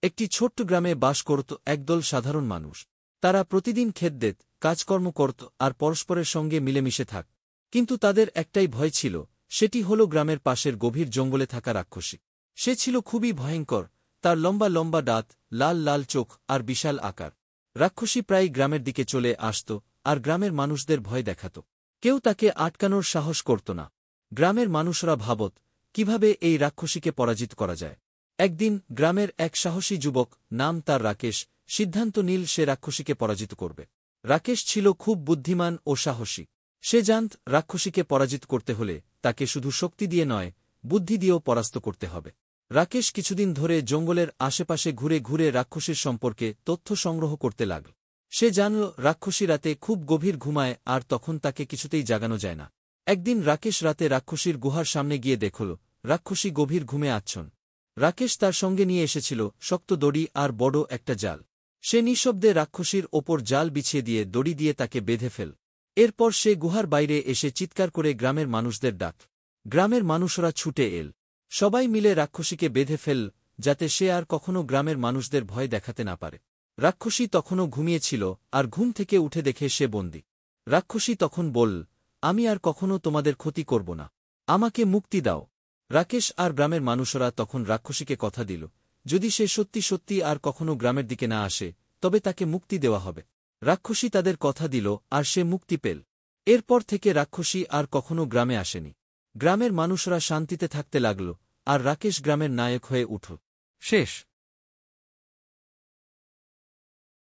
একটি ছোট্ট গ্রামে বাস করত একদল সাধারণ মানুষ। তারা প্রতিদিন ক্ষেত কাজকর্ম করত আর পরস্পরের সঙ্গে মিলেমিশে থাক। কিন্তু তাদের একটাই ভয় ছিল, সেটি হল গ্রামের পাশের গভীর জঙ্গলে থাকা রাক্ষসী। সে ছিল খুবই ভয়ঙ্কর, তার লম্বা লম্বা দাঁত, লাল লাল চোখ আর বিশাল আকার। রাক্ষসী প্রায় গ্রামের দিকে চলে আসত আর গ্রামের মানুষদের ভয় দেখাত। কেউ তাকে আটকানোর সাহস করত না। গ্রামের মানুষরা ভাবত, কিভাবে এই রাক্ষসীকে পরাজিত করা যায়। একদিন গ্রামের এক সাহসী যুবক, নাম তার রাকেশ, সিদ্ধান্ত নিল সে রাক্ষসীকে পরাজিত করবে। রাকেশ ছিল খুব বুদ্ধিমান ও সাহসী। সে জানত রাক্ষসীকে পরাজিত করতে হলে তাকে শুধু শক্তি দিয়ে নয়, বুদ্ধি দিয়েও পরাস্ত করতে হবে। রাকেশ কিছুদিন ধরে জঙ্গলের আশেপাশে ঘুরে ঘুরে রাক্ষসীর সম্পর্কে তথ্য সংগ্রহ করতে লাগল। সে জানল রাক্ষসী রাতে খুব গভীর ঘুমায় আর তখন তাকে কিছুতেই জাগানো যায় না। একদিন রাকেশ রাতে রাক্ষসীর গুহার সামনে গিয়ে দেখল রাক্ষসী গভীর ঘুমে আচ্ছন্ন। রাকেশ তার সঙ্গে নিয়ে এসেছিল শক্ত দড়ি আর বড় একটা জাল। সে নিঃশব্দে রাক্ষসীর ওপর জাল বিছিয়ে দিয়ে দড়ি দিয়ে তাকে বেঁধে ফেল। এরপর সে গুহার বাইরে এসে চিৎকার করে গ্রামের মানুষদের ডাক। গ্রামের মানুষরা ছুটে এল। সবাই মিলে রাক্ষসীকে বেঁধে ফেল, যাতে সে আর কখনো গ্রামের মানুষদের ভয় দেখাতে না পারে। রাক্ষসী তখনও ঘুমিয়েছিল আর ঘুম থেকে উঠে দেখে সে বন্দী। রাক্ষসী তখন বলল, আমি আর কখনো তোমাদের ক্ষতি করব না, আমাকে মুক্তি দাও। রাকেশ আর গ্রামের মানুষরা তখন রাক্ষসীকে কথা দিল, যদি সে সত্যি সত্যি আর কখনো গ্রামের দিকে না আসে তবে তাকে মুক্তি দেওয়া হবে। রাক্ষসী তাদের কথা দিল আর সে মুক্তি পেল। এরপর থেকে রাক্ষসী আর কখনো গ্রামে আসেনি। গ্রামের মানুষরা শান্তিতে থাকতে লাগল আর রাকেশ গ্রামের নায়ক হয়ে উঠল। শেষ।